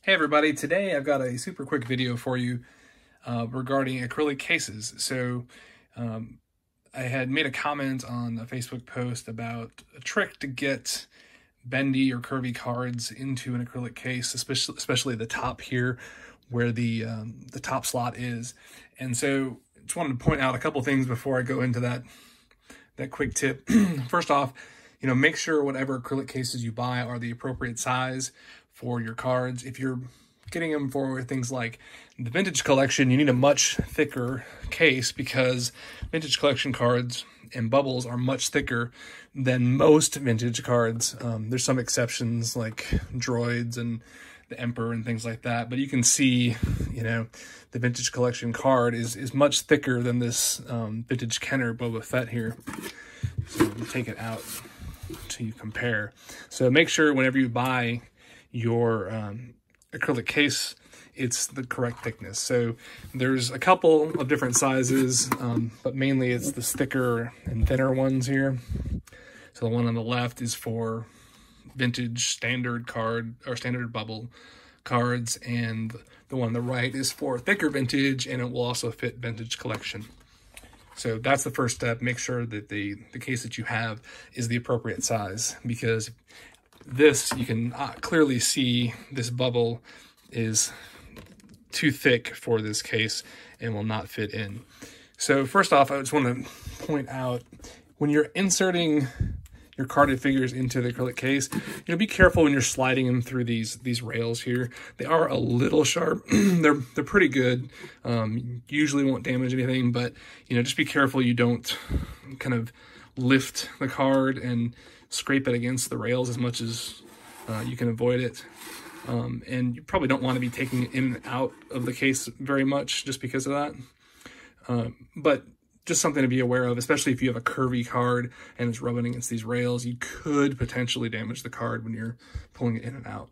Hey everybody, today I've got a super quick video for you regarding acrylic cases. I had made a comment on a Facebook post about a trick to get bendy or curvy cards into an acrylic case, especially the top here where the top slot is. And so just wanted to point out a couple things before I go into that quick tip. First off, make sure whatever acrylic cases you buy are the appropriate size for your cards. If you're getting them for things like the vintage collection, you need a much thicker case because vintage collection cards and bubbles are much thicker than most vintage cards. There's some exceptions like droids and the Emperor and things like that, but you can see, the vintage collection card is much thicker than this vintage Kenner Boba Fett here. So we'll take it out to you compare. So make sure whenever you buy your acrylic case, it's the correct thickness. So there's a couple of different sizes, but mainly it's the thicker and thinner ones here. So the one on the left is for vintage standard card or standard bubble cards, and the one on the right is for thicker vintage, and it will also fit vintage collection. So that's the first step. Make sure that the case that you have is the appropriate size, because this, you can clearly see this bubble is too thick for this case and will not fit in. So first off, I just want to point out, when you're inserting your carded figures into the acrylic case, be careful when you're sliding them through these rails here. They are a little sharp. they're pretty good. Usually won't damage anything, but just be careful you don't kind of lift the card and scrape it against the rails as much as you can avoid it. And you probably don't want to be taking it in and out of the case very much just because of that. But just something to be aware of, especially if you have a curvy card and it's rubbing against these rails, you could potentially damage the card when you're pulling it in and out.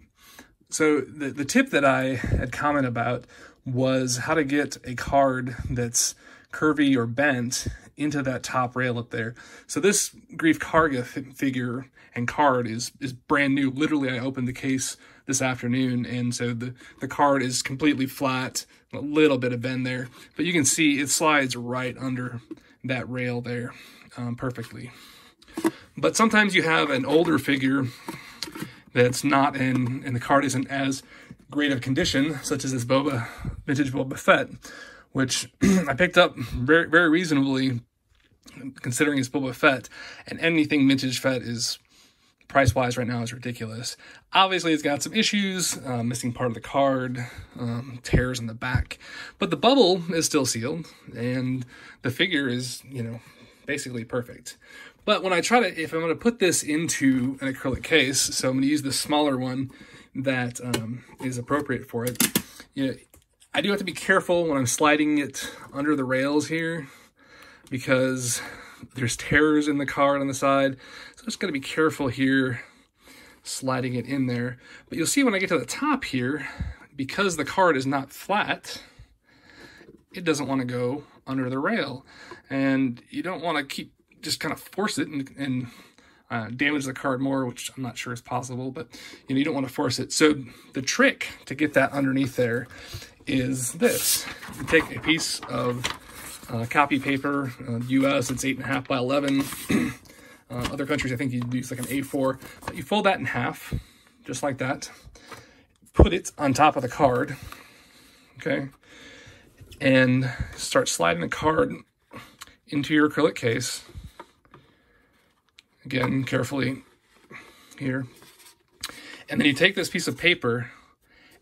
So the tip that I had commented about was how to get a card that's curvy or bent into that top rail up there. So this Grief Karga figure and card is brand new. Literally, I opened the case this afternoon, and so the card is completely flat, a little bit of bend there, but you can see it slides right under that rail there perfectly. But sometimes you have an older figure that's not in, and the card isn't as great of condition, such as this vintage Boba Fett, which I picked up very, very reasonably considering it's Boba Fett, and anything vintage Fett is, price-wise right now, is ridiculous. Obviously, it's got some issues, missing part of the card, tears in the back, but the bubble is still sealed, and the figure is, basically perfect. But when I try to, if I'm going to put this into an acrylic case, so I'm going to use the smaller one that is appropriate for it, I do have to be careful when I'm sliding it under the rails here, because there's tears in the card on the side. So just got to be careful here sliding it in there. But you'll see when I get to the top here, because the card is not flat, it doesn't want to go under the rail. And you don't want to just kind of force it and damage the card more, which I'm not sure is possible, but you don't want to force it. So the trick to get that underneath there is this. You take a piece of copy paper, US, it's 8.5 by 11. Other countries, I think you use like an A4. But you fold that in half, just like that. Put it on top of the card, okay? And start sliding the card into your acrylic case. Again, carefully here. And then you take this piece of paper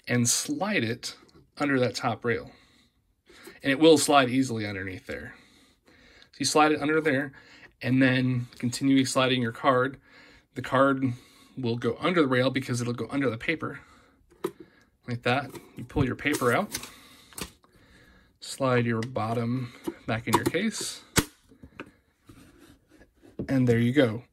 and slide it under that top rail. And it will slide easily underneath there. So you slide it under there, and then continue sliding your card. The card will go under the rail because it'll go under the paper. Like that. You pull your paper out. Slide your bottom back in your case. And there you go.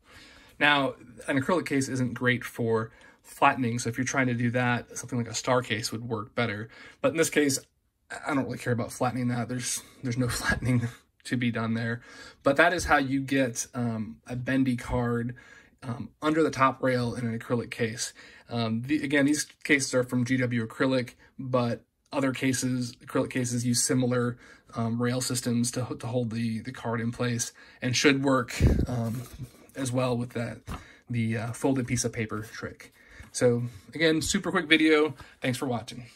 Now, an acrylic case isn't great for flattening, so if you're trying to do that, something like a star case would work better. But in this case, I don't really care about flattening that. There's no flattening to be done there. But that is how you get a bendy card under the top rail in an acrylic case. Again, these cases are from GW Acrylic, but other acrylic cases use similar rail systems to hold the card in place, and should work as well with the folded piece of paper trick. So again, super quick video. Thanks for watching.